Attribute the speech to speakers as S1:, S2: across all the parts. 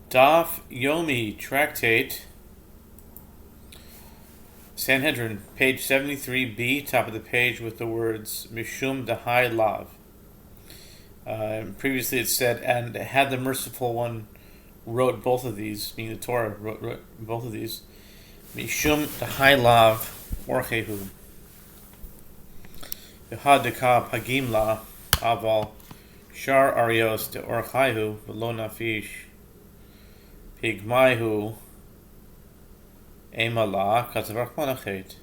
S1: Daf Yomi Tractate, Sanhedrin, page 73b, top of the page with the words Mishum Dahai Lav. Previously it said, and had the merciful one wrote both of these, meaning the Torah wrote both of these, Mishum Dahai Lav Orchehu. V'hadeka Pagim La Aval Shar Arios de Orchaihu V'lo Nafish Pigmaihu Emala Kazavarkmanachet.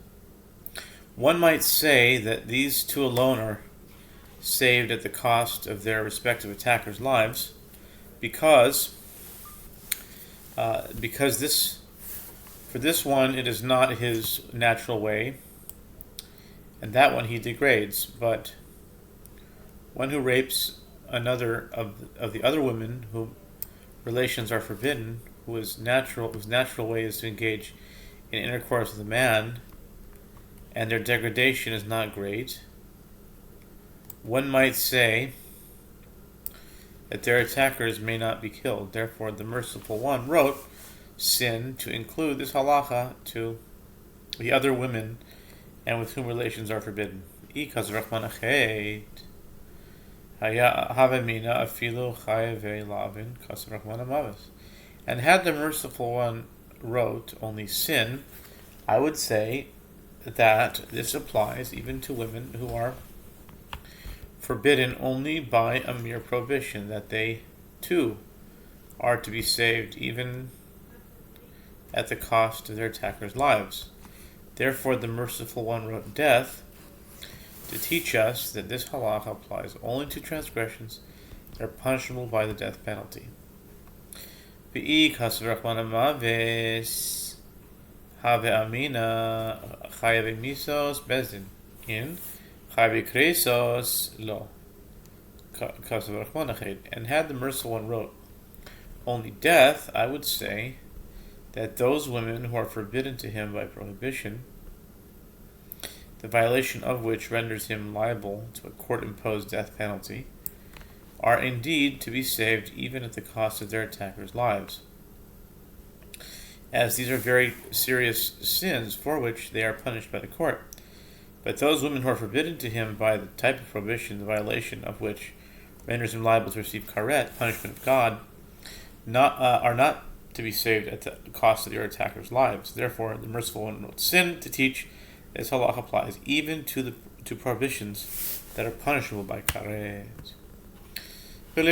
S1: One might say that these two alone are saved at the cost of their respective attackers' lives, because this for this one it is not his natural way, and that one he degrades. But one who rapes another of the other women whom relations are forbidden, whose natural way is to engage in intercourse with a man, and their degradation is not great, one might say that their attackers may not be killed. Therefore, the merciful one wrote sin to include this halacha to the other women and with whom relations are forbidden. And had the merciful one wrote only sin, I would say that this applies even to women who are forbidden only by a mere prohibition, that they too are to be saved even at the cost of their attackers' lives. Therefore, the merciful one wrote death to teach us that this halacha applies only to transgressions that are punishable by the death penalty. Have amina chayav misos bezdin in chayav kresos lo kasav. And had the merciful one wrote only death, I would say that those women who are forbidden to him by prohibition, the violation of which renders him liable to a court-imposed death penalty, are indeed to be saved even at the cost of their attackers' lives, as these are very serious sins for which they are punished by the court. But those women who are forbidden to him by the type of prohibition, the violation of which renders him liable to receive karet, punishment of God, are not to be saved at the cost of their attackers' lives. Therefore, the merciful one wrote sin to teach this halach applies even to prohibitions that are punishable by karet. In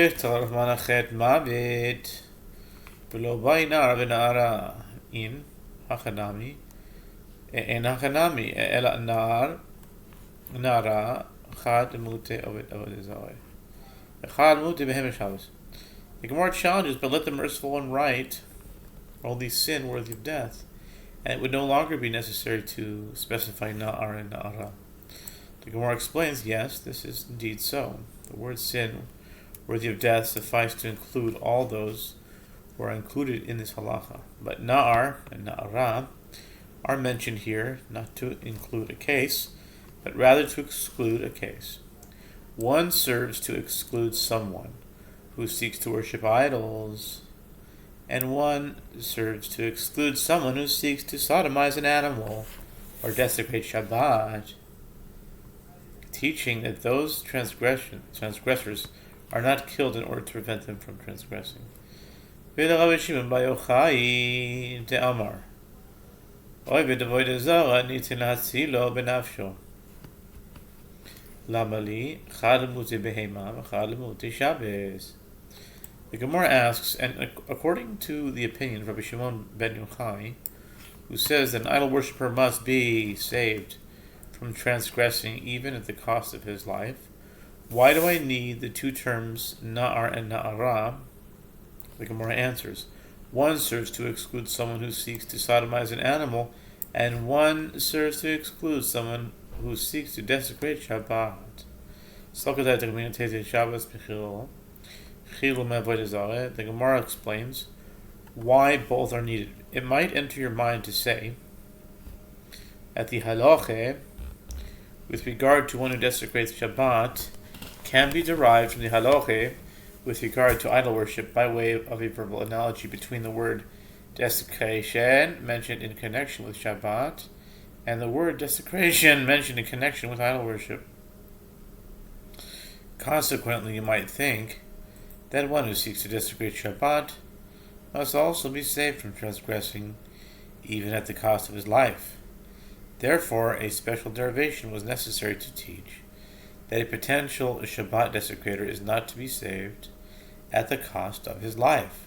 S1: Hachanami, Ela Nara, Chad Mute Ovid. The Gemara challenges, but let the merciful one write only sin worthy of death, and it would no longer be necessary to specify Na'ar and Na'ara. The Gemara explains, yes, this is indeed so. The word sin worthy of death suffice to include all those who are included in this halacha. But Na'ar and Na'ara are mentioned here not to include a case, but rather to exclude a case. One serves to exclude someone who seeks to worship idols, and one serves to exclude someone who seeks to sodomize an animal or desecrate Shabbat, teaching that those transgressors are not killed in order to prevent them from transgressing. Rabbi Shimon bar Yochai de'amar, Oived avodah zara nitin lahatzilo benafsho. Lama li chad lemute behema v'chad lemute Shabbos. The Gemara asks, and according to the opinion of Rabbi Shimon ben Yochai, who says that an idol worshipper must be saved from transgressing even at the cost of his life, why do I need the two terms Na'ar and Na'ara? The Gemara answers, one serves to exclude someone who seeks to sodomize an animal, and one serves to exclude someone who seeks to desecrate Shabbat. The Gemara explains why both are needed. It might enter your mind to say that the halacha with regard to one who desecrates Shabbat can be derived from the halacha with regard to idol worship by way of a verbal analogy between the word desecration mentioned in connection with Shabbat and the word desecration mentioned in connection with idol worship. Consequently, you might think that one who seeks to desecrate Shabbat must also be saved from transgressing, even at the cost of his life. Therefore, a special derivation was necessary to teach that a potential Shabbat desecrator is not to be saved at the cost of his life.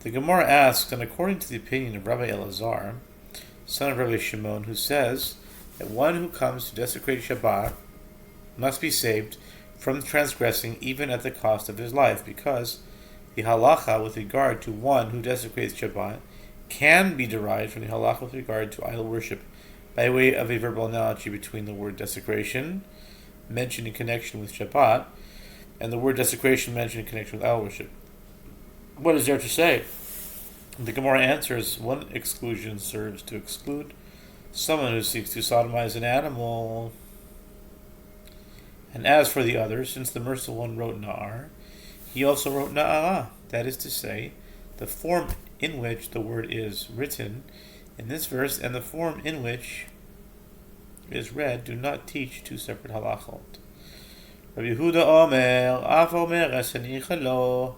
S1: The Gemara asks, and according to the opinion of Rabbi Elazar, son of Rabbi Shimon, who says that one who comes to desecrate Shabbat must be saved from transgressing even at the cost of his life, because the halacha with regard to one who desecrates Shabbat can be derived from the halacha with regard to idol worship by way of a verbal analogy between the word desecration mentioned in connection with Shabbat and the word desecration mentioned in connection with idol worship. What is there to say? The Gemara answers, one exclusion serves to exclude someone who seeks to sodomize an animal. And as for the other, since the merciful one wrote Na'ar, he also wrote Na'ara, that is to say, the form in which the word is written in this verse and the form in which it is read do not teach two separate halachot. Rabbi Yehuda Omer, Af Omer Esanicha Lo,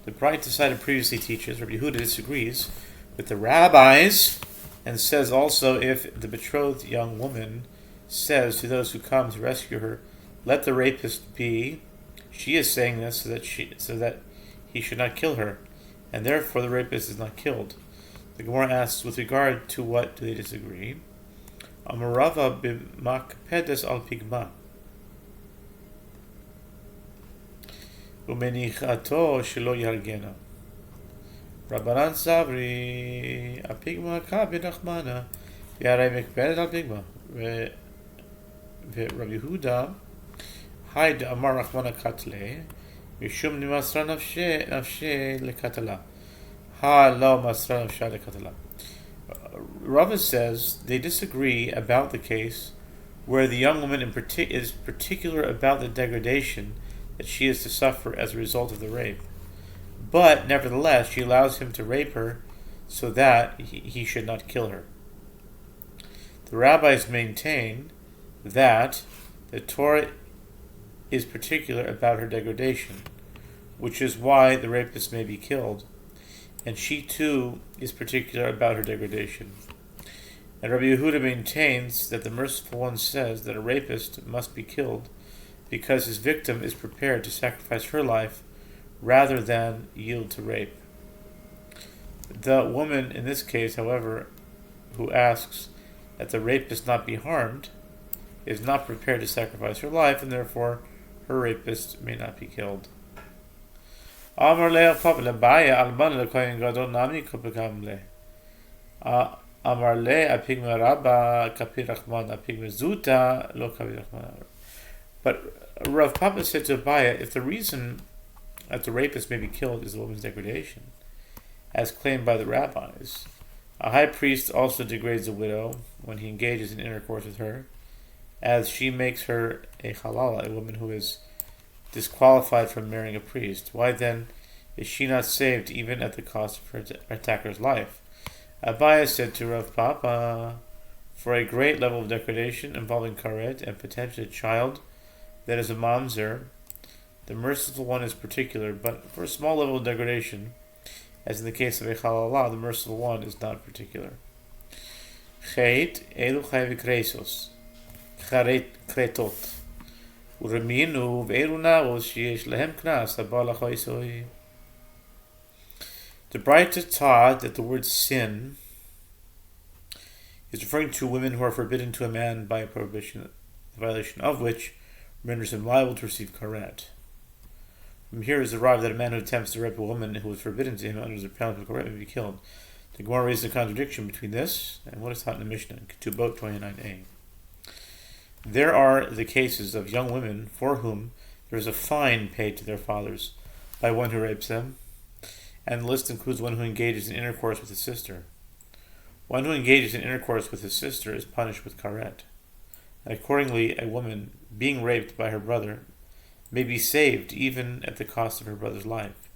S1: the Bright decided previously teaches, Rabbi Yehuda disagrees with the rabbis and says also, if the betrothed young woman says to those who come to rescue her, let the rapist be, she is saying this so that he should not kill her, and therefore the rapist is not killed. The Gemara asks, with regard to what do they disagree? Amarava b'makpedes al pigma. ומניחתו שלא יהרגנה. רבנן סברי, הפיגמה הכה בנחמנה, והרי מקפדת על פיגמה. ורבי יהודה, היי דאמר רחמנה קטלה, משום נמסרה נפשי לקטלה. לא מסרה נפשה לקטלה. Rava says they disagree about the case where the young woman is particular about the degradation that she is to suffer as a result of the rape. But, nevertheless, she allows him to rape her so that he should not kill her. The rabbis maintain that the Torah is particular about her degradation, which is why the rapist may be killed, and she too is particular about her degradation. And Rabbi Yehuda maintains that the merciful one says that a rapist must be killed because his victim is prepared to sacrifice her life rather than yield to rape. The woman in this case, however, who asks that the rapist not be harmed, is not prepared to sacrifice her life, and therefore her rapist may not be killed. Amar le Papa le Baya alban le kohen gadol nami kopekam le. Amar le apigma rabba kapirachman apigma zuta lo kapirachman. But Rav Papa said to Abaya, if the reason that the rapist may be killed is the woman's degradation, as claimed by the rabbis, a high priest also degrades a widow when he engages in intercourse with her, as she makes her a halala, a woman who is disqualified from marrying a priest. Why then is she not saved even at the cost of her attacker's life? Abaya said to Rav Papa, for a great level of degradation involving karet and potentially a child that is a mamzer, the merciful one is particular, but for a small level of degradation, as in the case of a halala, the merciful one is not particular. Chet elu chayv kresos, charet kretot, ureminu ve'elu naros sheyesh lehem knas haba lachoisoi. The Braita taught that the word sin is referring to women who are forbidden to a man by a prohibition, the violation of which renders him liable to receive karet. From here is derived that a man who attempts to rape a woman who is forbidden to him under the penalty of karet may be killed. The Gemara raises a contradiction between this and what is taught in the Mishnah, Ketubot 29a. There are the cases of young women for whom there is a fine paid to their fathers by one who rapes them, and the list includes one who engages in intercourse with his sister. One who engages in intercourse with his sister is punished with karet, and accordingly a woman being raped by her brother may be saved even at the cost of her brother's life.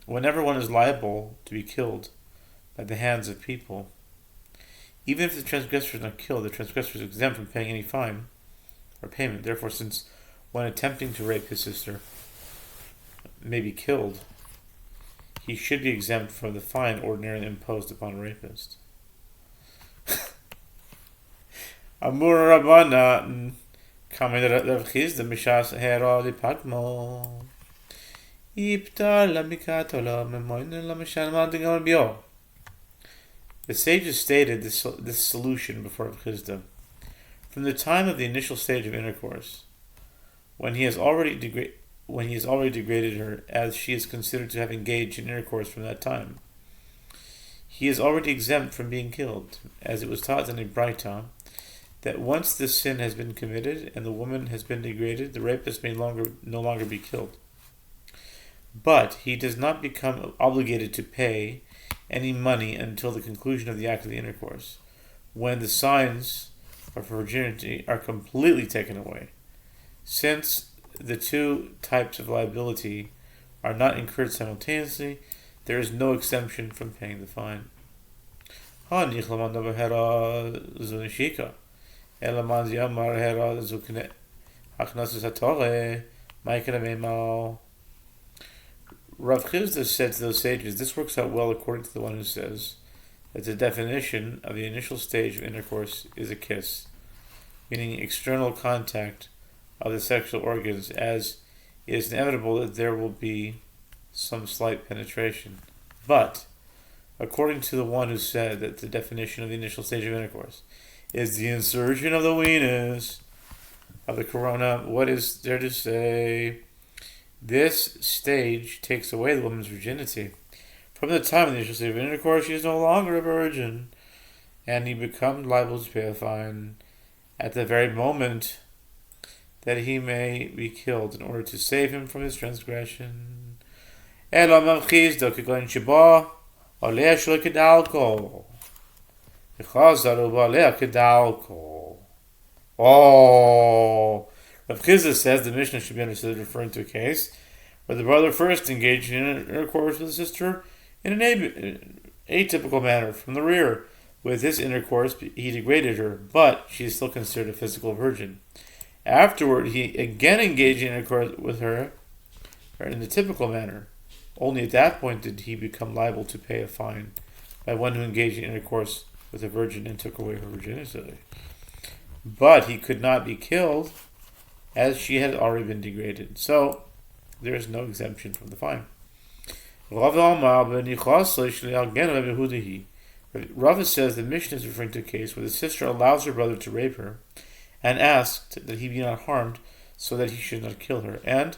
S1: Whenever one is liable to be killed by the hands of people, even if the transgressor is not killed, the transgressor is exempt from paying any fine or payment. Therefore, since one attempting to rape his sister may be killed, he should be exempt from the fine ordinarily imposed upon a rapist. Amur Rabbana coming to Rav Chisda Mishas Hera Lipakmo Iptar Lamikatola Memoin Lamishan Mantingal Bio. The sages stated this solution before Rav Chisda. From the time of the initial stage of intercourse, when he has already degraded her, as she is considered to have engaged in intercourse from that time, he is already exempt from being killed, as it was taught in a Braita that once this sin has been committed and the woman has been degraded, the rapist may no longer be killed. But he does not become obligated to pay any money until the conclusion of the act of the intercourse, when the signs of virginity are completely taken away. Since the two types of liability are not incurred simultaneously, there is no exemption from paying the fine. Rav Chisda said to those sages, this works out well according to the one who says that the definition of the initial stage of intercourse is a kiss, meaning external contact of the sexual organs, as it is inevitable that there will be some slight penetration. But, according to the one who said that the definition of the initial stage of intercourse is the insertion of the weenus of the corona, what is there to say? This stage takes away the woman's virginity. From the time of the initial stage of intercourse, she is no longer a virgin, and he becomes liable to pay a fine at the very moment that he may be killed in order to save him from his transgression. Oh, Rav Chisda says the Mishnah should be understood referring to a case where the brother first engaged in intercourse with his sister in an atypical manner from the rear. With this intercourse, he degraded her, but she is still considered a physical virgin. Afterward, he again engaged in intercourse with her in the typical manner. Only at that point did he become liable to pay a fine by one who engaged in intercourse with a virgin and took away her virginity. But he could not be killed, as she had already been degraded. So, there is no exemption from the fine. Rava says the Mishnah is referring to a case where the sister allows her brother to rape her and asked that he be not harmed so that he should not kill her. And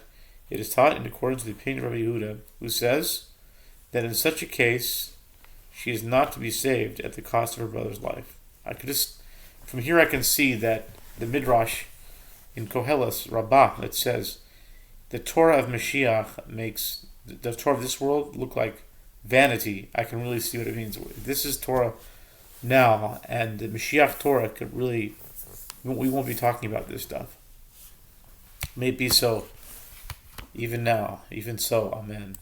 S1: it is taught in accordance with the opinion of Rabbi Yehuda, who says that in such a case, she is not to be saved at the cost of her brother's life. From here I can see that the Midrash in Koheles Rabbah that says the Torah of Mashiach makes the Torah of this world look like vanity. I can really see what it means. This is Torah now, and the Mashiach Torah could really, we won't be talking about this stuff. May it be so, even now, even so, Amen.